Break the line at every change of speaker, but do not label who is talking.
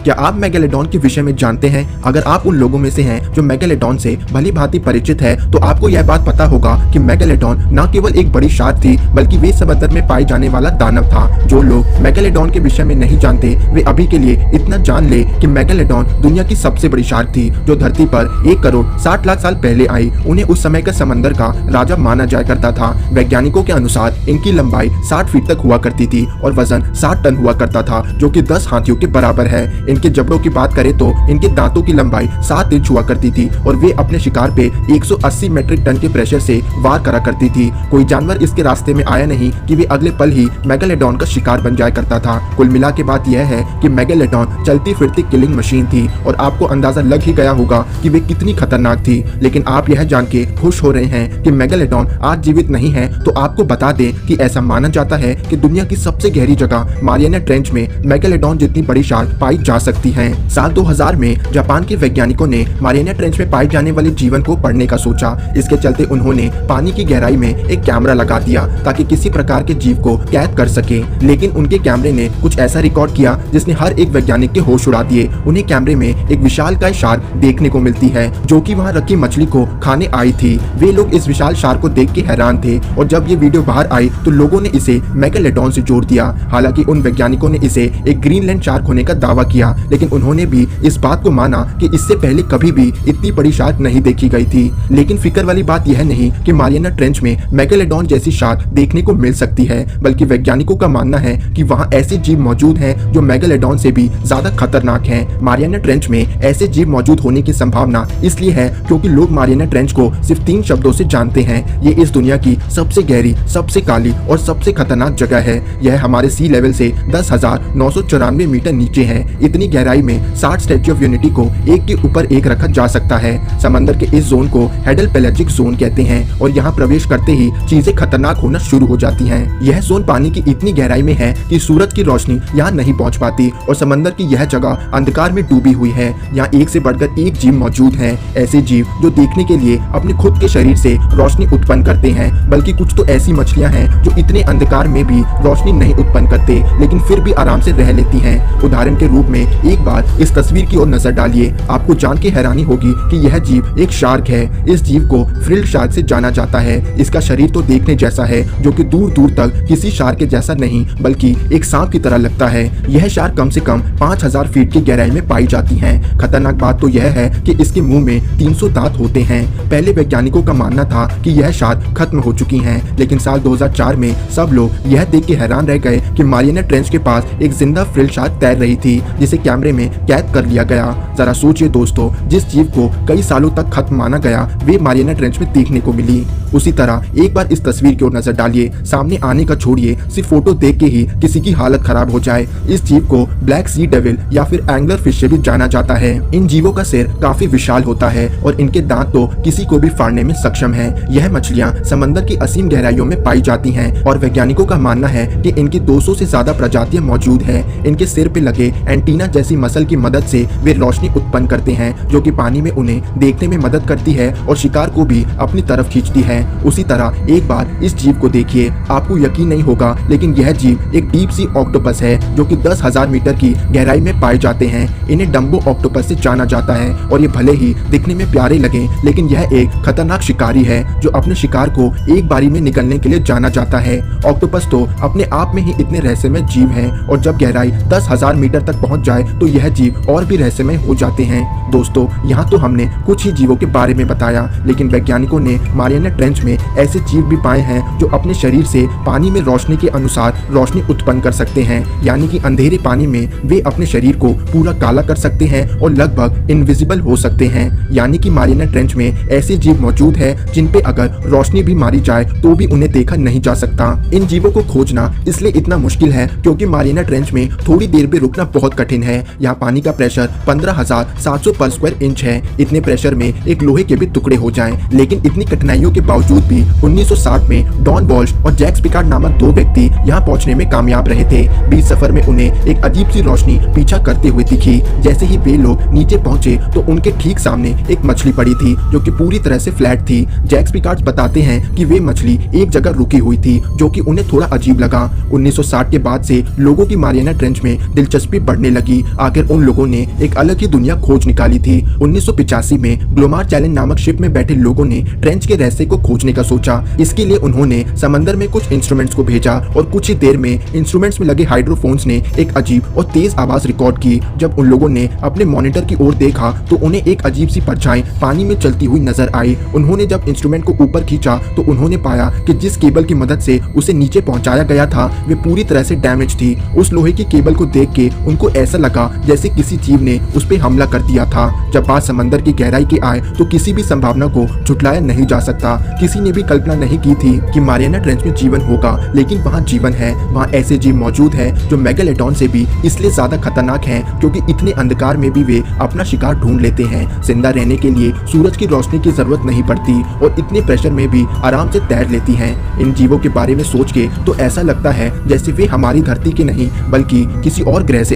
क्या आप मेगालोडॉन के विषय में जानते हैं? अगर आप उन लोगों में से हैं जो मेगालोडॉन से भली भांति परिचित है तो आपको यह बात पता होगा कि मेगालोडॉन न केवल एक बड़ी शार्क थी बल्कि वे समंदर में पाए जाने वाला दानव था। जो लोग मेगालोडॉन के विषय में नहीं जानते वे अभी के लिए इतना जान ले कि मेगालोडॉन दुनिया की सबसे बड़ी शार्क थी जो धरती पर 1 करोड़ 60 लाख साल पहले आई। उन्हें उस समय का समंदर का राजा माना जाया करता था। वैज्ञानिकों के अनुसार इनकी लंबाई 60 फीट तक हुआ करती थी और वजन 60 टन हुआ करता था, जो कि 10 हाथियों के बराबर है। इनके जबड़ों की बात करें तो इनके दांतों की लंबाई 7 इंच हुआ करती थी और वे अपने शिकार पे 180 मीट्रिक टन के प्रेशर से वार करा करती थी। कोई जानवर इसके रास्ते में आया नहीं कि वे अगले पल ही मेगालोडॉन का शिकार बन जाया करता था। कुल मिला के बात यह है कि मेगालोडॉन चलती फिरती किलिंग मशीन थी और आपको अंदाजा लग ही गया होगा कि वे कितनी खतरनाक थी। लेकिन आप यह जान के खुश हो रहे हैं कि मेगालोडॉन आज जीवित नहीं है, तो आपको बता दें कि ऐसा माना जाता है कि दुनिया की सबसे गहरी जगह मारियाना ट्रेंच में मेगालोडॉन जितनी बड़ी शार्क पाई जा सकती है। साल 2000 में जापान के वैज्ञानिकों ने मारियाना ट्रेंच में पाए जाने वाले जीवन को पढ़ने का सोचा। इसके चलते उन्होंने पानी की गहराई में एक कैमरा लगा दिया ताकि किसी प्रकार के जीव को कैद कर सके। लेकिन उनके कैमरे ने कुछ ऐसा रिकॉर्ड किया जिसने हर एक वैज्ञानिक के होश उड़ा दिए। उन्हें कैमरे में एक विशालकाय शार्क देखने को मिलती है जो कि वहां रखी मछली को खाने आई थी। वे लोग इस विशाल शार्क को देख के हैरान थे और जब ये वीडियो बाहर आई तो लोगों ने इसे मेगालोडॉन से जोड़ दिया। हालांकि उन वैज्ञानिकों ने इसे एक ग्रीनलैंड शार्क होने का दावा किया, लेकिन उन्होंने भी इस बात को माना कि इससे पहले कभी भी इतनी बड़ी शार्क नहीं देखी गई थी। लेकिन फिक्र वाली बात यह नहीं कि मारियाना ट्रेंच में मेगालोडॉन जैसी शार्क देखने को मिल सकती है, बल्कि वैज्ञानिकों का मानना है कि वहाँ ऐसे जीव मौजूद हैं जो मेगालोडॉन से भी ज्यादा खतरनाक हैं। मारियाना ट्रेंच में ऐसे जीव मौजूद होने की संभावना इसलिए है क्योंकि लोग मारियाना ट्रेंच को सिर्फ 3 शब्दों से जानते हैं। ये इस दुनिया की सबसे गहरी, सबसे काली और सबसे खतरनाक जगह है। यह हमारे सी लेवल से 10,994 मीटर नीचे है। इतनी गहराई में 60 स्टैच्यू ऑफ यूनिटी को एक के ऊपर एक रखा जा सकता है। समंदर के इस जोन को हेडल पेलेजिक जोन कहते हैं और यहाँ प्रवेश करते ही चीजें खतरनाक होना शुरू हो जाती हैं। यह जोन पानी की इतनी गहराई में है कि सूरज की रोशनी यहाँ नहीं पहुँच पाती और समंदर की यह जगह अंधकार में डूबी हुई है। यहाँ एक से बढ़कर एक जीव मौजूद हैं। ऐसे जीव जो देखने के लिए अपने खुद के शरीर से रोशनी उत्पन्न करते हैं, बल्कि कुछ तो ऐसी मछलियाँ हैं जो इतने अंधकार में भी रोशनी नहीं उत्पन्न करते लेकिन फिर भी आराम से रह लेती हैं। उदाहरण के रूप में एक बार इस तस्वीर की ओर नजर डालिए। आपको जान के हैरानी होगी कि यह जीव एक शार्क है। इस जीव को फ्रिल्ड शार्क से जाना जाता है। इसका शरीर तो देखने जैसा है, जो कि दूर दूर तक किसी शार्क के जैसा नहीं बल्कि एक सांप की तरह लगता है। यह शार्क कम से कम 5000 फीट की गहराई में पाई जाती है। खतरनाक बात तो यह है कि इसके मुंह में 300 दांत होते हैं। पहले वैज्ञानिकों का मानना था कि यह शार्क खत्म हो चुकी हैं, लेकिन साल 2004 में सब लोग यह देख के हैरान रह गए कि मारियाना ट्रेंच के पास एक जिंदा फ्रिल शार्क तैर रही थी जिसे कैमरे में कैद कर लिया गया। जरा सोचिए दोस्तों, जिस जीव को कई सालों तक खत्म माना गया वे मारियाना ट्रेंच में देखने को मिली। उसी तरह एक बार इस तस्वीर की ओर नजर डालिए। सामने आने का छोड़िए, सिर्फ फोटो देख के ही किसी की हालत खराब हो जाए। इस जीव को ब्लैक सी डेविल या फिर एंगलर फिश से भी जाना जाता है। इन जीवों का सिर काफी विशाल होता है और इनके दांत तो किसी को भी फाड़ने में सक्षम है। यह मछलियाँ समंदर की असीम गहराइयों में पाई जाती हैं और वैज्ञानिकों का मानना है कि इनकी 200 से ज्यादा प्रजातियां मौजूद हैं। इनके सिर पे लगे एंटीना जैसी मसल की मदद से वे रोशनी उत्पन्न करते हैं, जो कि पानी में उन्हें देखने में मदद करती है और शिकार को भी अपनी तरफ खींचती है। उसी तरह एक बार इस जीव को देखिए, आपको यकीन नहीं होगा लेकिन यह जीव एक डीप सी ऑक्टोपस है जो कि 10,000 मीटर की गहराई में पाए जाते हैं। इन्हें डम्बो ऑक्टोपस से जाना जाता है और ये भले ही दिखने में प्यारे लगे लेकिन यह एक खतरनाक शिकारी है जो अपने शिकार को एक बारी में निकलने के लिए जाना जाता है। ऑक्टोपस तो अपने आप में ही इतने रहस्यमय जीव हैं और जब गहराई 10,000 मीटर तक पहुंच जाए तो यह जीव और भी रहस्यमय हो जाते हैं। दोस्तों, यहाँ तो हमने कुछ ही जीवों के बारे में बताया, लेकिन वैज्ञानिकों ने मारियाना ट्रेंच में ऐसे जीव भी पाए हैं जो अपने शरीर से पानी में रोशनी के अनुसार रोशनी उत्पन्न कर सकते हैं। यानी कि अंधेरे पानी में वे अपने शरीर को पूरा काला कर सकते हैं और लगभग इनविजिबल हो सकते हैं। यानी कि मारियाना ट्रेंच में ऐसे जीव मौजूद है जिन पे अगर रोशनी भी मारी जाए तो भी उन्हें देखा नहीं जा सकता। इन जीवों को खोजना इसलिए इतना मुश्किल है क्योंकि मारियाना ट्रेंच में थोड़ी देर भी रुकना बहुत कठिन है। यहाँ पानी का प्रेशर 15,700 पर स्क्वायर इंच है। इतने प्रेशर में एक लोहे के भी टुकड़े हो जाएं। लेकिन इतनी कठिनाइयों के बावजूद भी 1960 में डॉन वॉल्श और जैक्स पिकार्ड नामक 2 व्यक्ति यहाँ पहुँचने में कामयाब रहे थे। बीच सफर में उन्हें एक अजीब सी रोशनी पीछा करते हुए दिखी। जैसे ही वे लोग नीचे पहुंचे तो उनके ठीक सामने एक मछली पड़ी थी जो कि पूरी तरह से फ्लैट थी। जैक्स पिकार्ड बताते हैं कि वे मछली एक जगह रुकी हुई थी जो कि उन्हें थोड़ा अजीब लगा। 1960 के बाद से लोगों की मारियाना ट्रेंच में दिलचस्पी बढ़ने लगी कि आखिर उन लोगों ने एक अलग ही दुनिया खोज निकाली थी। 1985 में ग्लोमार चैलेंज नामक शिप में बैठे लोगों ने ट्रेंच के रहस्य को खोजने का सोचा। इसके लिए उन्होंने समंदर में कुछ इंस्ट्रूमेंट्स को भेजा और कुछ ही देर में इंस्ट्रूमेंट्स में लगे हाइड्रोफोन्स ने एक अजीब और तेज आवाज रिकॉर्ड की। जब उन लोगों ने अपने मॉनिटर की ओर देखा तो उन्हें एक अजीब सी परछाई पानी में चलती हुई नजर आई। उन्होंने जब इंस्ट्रूमेंट को ऊपर खींचा तो उन्होंने पाया कि जिस केबल की मदद से उसे नीचे पहुंचाया गया था वे पूरी तरह से डैमेज थी। उस लोहे की केबल को देख के उनको ऐसा लगा जैसे किसी जीव ने उस पर हमला कर दिया था। जब बात समंदर की गहराई की आए तो किसी भी संभावना को झुटलाया नहीं जा सकता। किसी ने भी कल्पना नहीं की थी कि मारियाना ट्रेंच में जीवन होगा, लेकिन वहाँ जीवन है। वहाँ ऐसे जीव मौजूद हैं जो मेगालोडॉन से भी इसलिए ज्यादा खतरनाक हैं क्योंकि इतने अंधकार में भी वे अपना शिकार ढूंढ लेते हैं। जिंदा रहने के लिए सूरज की रोशनी की जरूरत नहीं पड़ती और इतने प्रेशर में भी आराम से तैर लेती हैं। इन जीवों के बारे में सोच के तो ऐसा लगता है जैसे वे हमारी धरती के नहीं बल्कि किसी और ग्रह से